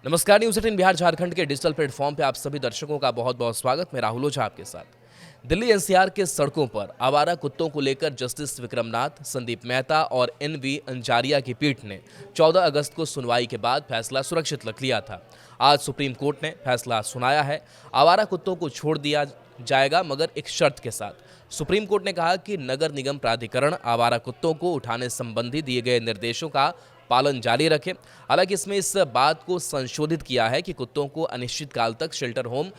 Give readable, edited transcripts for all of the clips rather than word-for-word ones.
नमस्कार। न्यूज़ 18 बिहार झारखंड के digital platform पे आप सभी दर्शकों का बहुत बहुत स्वागत। मैं राहुल ओझा आपके साथ। दिल्ली एनसीआर के सड़कों पर आवारा कुत्तों को लेकर जस्टिस विक्रमनाथ, संदीप मेहता और एनवी अंजारिया की पीठ ने 14 अगस्त को सुनवाई के बाद फैसला सुरक्षित रख लिया था। आज सुप्रीम कोर्ट ने फैसला सुनाया है। आवारा कुत्तों को छोड़ दिया जाएगा, मगर एक शर्त के साथ। सुप्रीम कोर्ट ने कहा कि नगर निगम प्राधिकरण आवारा कुत्तों को उठाने संबंधी दिए गए निर्देशों का पालन जारी रखे। हालांकि इसमें इस बात को संशोधित किया है कि कुत्तों को अनिश्चित काल तक शेल्टर होम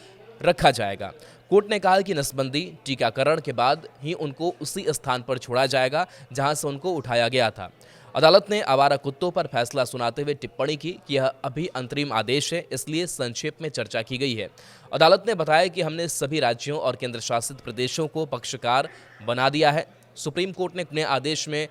रखा जाएगा। कोर्ट ने कहा कि नसबंदी टीकाकरण के बाद ही उनको उसी स्थान पर छोड़ा जाएगा जहां से उनको उठाया गया था। अदालत ने आवारा कुत्तों पर फैसला सुनाते हुए टिप्पणी की कि यह अभी अंतरिम आदेश है, इसलिए संक्षेप में चर्चा की गई है। अदालत ने बताया कि हमने सभी राज्यों और केंद्र शासित प्रदेशों को पक्षकार बना दिया है। सुप्रीम कोर्ट ने अपने आदेश में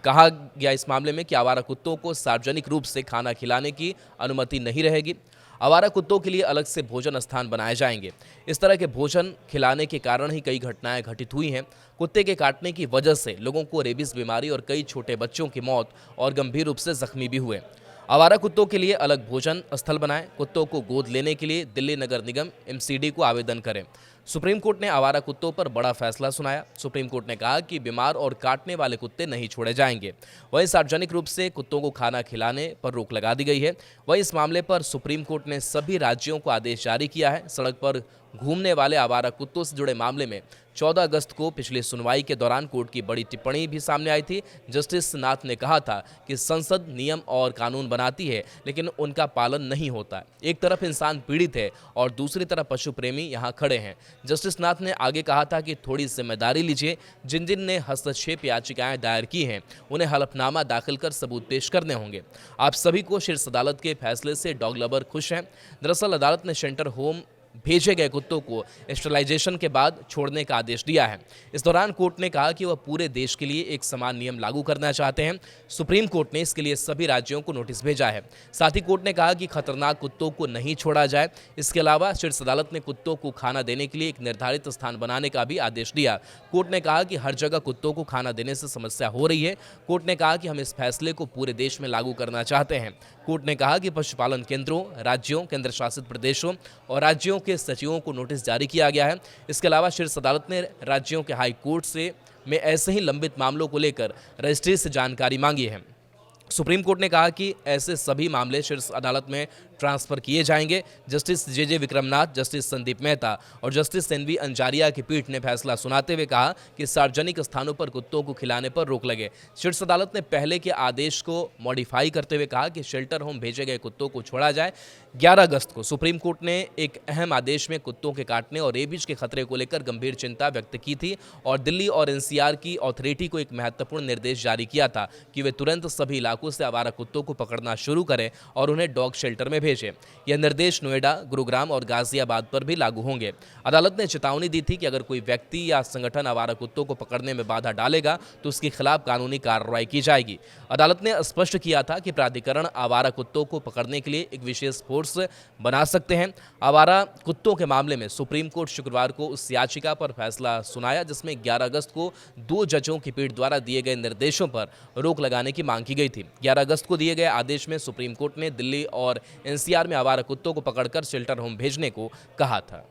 कहा गया इस मामले में कि आवारा कुत्तों को सार्वजनिक रूप से खाना खिलाने की अनुमति नहीं रहेगी। आवारा कुत्तों के लिए अलग से भोजन स्थान बनाए जाएंगे। इस तरह के भोजन खिलाने के कारण ही कई घटनाएं घटित हुई हैं। कुत्ते के काटने की वजह से लोगों को रेबीज बीमारी और कई छोटे बच्चों की मौत और गंभीर रूप से जख्मी भी हुए। आवारा कुत्तों के लिए अलग भोजन स्थल बनाएं। कुत्तों को गोद लेने के लिए दिल्ली नगर निगम एमसीडी को आवेदन करें। सुप्रीम कोर्ट ने आवारा कुत्तों पर बड़ा फैसला सुनाया। सुप्रीम कोर्ट ने कहा कि बीमार और काटने वाले कुत्ते नहीं छोड़े जाएंगे। वहीं सार्वजनिक रूप से कुत्तों को खाना खिलाने पर रोक लगा दी गई है। वहीं इस मामले पर सुप्रीम कोर्ट ने सभी राज्यों को आदेश जारी किया है। सड़क पर घूमने वाले आवारा कुत्तों से जुड़े मामले में 14 अगस्त को पिछली सुनवाई के दौरान कोर्ट की बड़ी टिप्पणी भी सामने आई थी। जस्टिस नाथ ने कहा था कि संसद नियम और कानून बनाती है, लेकिन उनका पालन नहीं होता। एक तरफ इंसान पीड़ित है और दूसरी तरफ पशु प्रेमी यहाँ खड़े हैं। जस्टिस नाथ ने आगे कहा था कि थोड़ी जिम्मेदारी लीजिए। जिन जिन ने हस्तक्षेप याचिकाएं दायर की हैं, उन्हें हलफनामा दाखिल कर सबूत पेश करने होंगे। आप सभी को शीर्ष अदालत के फैसले से डॉग लवर खुश हैं। दरअसल अदालत ने शेल्टर होम भेजे गए कुत्तों को स्टरलाइजेशन के बाद छोड़ने का आदेश दिया है। इस दौरान कोर्ट ने कहा कि वह पूरे देश के लिए एक समान नियम लागू करना चाहते हैं। सुप्रीम कोर्ट ने इसके लिए सभी राज्यों को नोटिस भेजा है। साथ ही कोर्ट ने कहा कि खतरनाक कुत्तों को नहीं छोड़ा जाए। इसके अलावा शीर्ष अदालत ने कुत्तों को खाना देने के लिए एक निर्धारित स्थान बनाने का भी आदेश दिया। कोर्ट ने कहा कि हर जगह कुत्तों को खाना देने से समस्या हो रही है। कोर्ट ने कहा कि हम इस फैसले को पूरे देश में लागू करना चाहते हैं। कोर्ट ने कहा कि पशुपालन केंद्रों, राज्यों, केंद्र शासित प्रदेशों और राज्यों के सचिवों को नोटिस जारी किया गया है। इसके अलावा शीर्ष अदालत ने राज्यों के हाई कोर्ट से में ऐसे ही लंबित मामलों को लेकर रजिस्ट्री से जानकारी मांगी है। सुप्रीम कोर्ट ने कहा कि ऐसे सभी मामले शीर्ष अदालत में ट्रांसफर किए जाएंगे। Justice J Vikram Nath, justice Sandeep Mehta और जस्टिस एनवी अंजारिया की पीठ ने फैसला सुनाते हुए कहा कि सार्वजनिक स्थानों पर कुत्तों को खिलाने पर रोक लगे। शीर्ष अदालत ने पहले के आदेश को मॉडिफाई करते हुए कहा कि शेल्टर होम भेजे गए कुत्तों को छोड़ा जाए। 11 अगस्त को सुप्रीम कोर्ट ने एक अहम आदेश में कुत्तों के काटने और रेबीज के खतरे को लेकर गंभीर चिंता व्यक्त की थी और दिल्ली और एनसीआर की अथॉरिटी को एक महत्वपूर्ण निर्देश जारी किया था कि वे तुरंत सभी इलाकों से आवारा कुत्तों को पकड़ना शुरू करें और उन्हें डॉग शेल्टर में भेजें। यह निर्देश नोएडा, गुरुग्राम और गाजियाबाद पर भी लागू होंगे। अदालत ने चेतावनी दी थी कि अगर कोई व्यक्ति या संगठन आवारा कुत्तों को पकड़ने में बाधा डालेगा तो उसके खिलाफ कानूनी कार्रवाई की जाएगी। अदालत ने स्पष्ट किया था कि प्राधिकरण आवारा कुत्तों को पकड़ने के लिए एक विशेष फोर्स बना सकते हैं। आवारा कुत्तों के मामले में सुप्रीम कोर्ट शुक्रवार को उस याचिका पर फैसला सुनाया जिसमें 11 अगस्त को 2 जजों की पीठ द्वारा दिए गए निर्देशों पर रोक लगाने की मांग की गई थी। 11 अगस्त को दिए गए आदेश में सुप्रीम कोर्ट ने दिल्ली और एनसीआर में आवारा कुत्तों को पकड़कर शेल्टर होम भेजने को कहा था।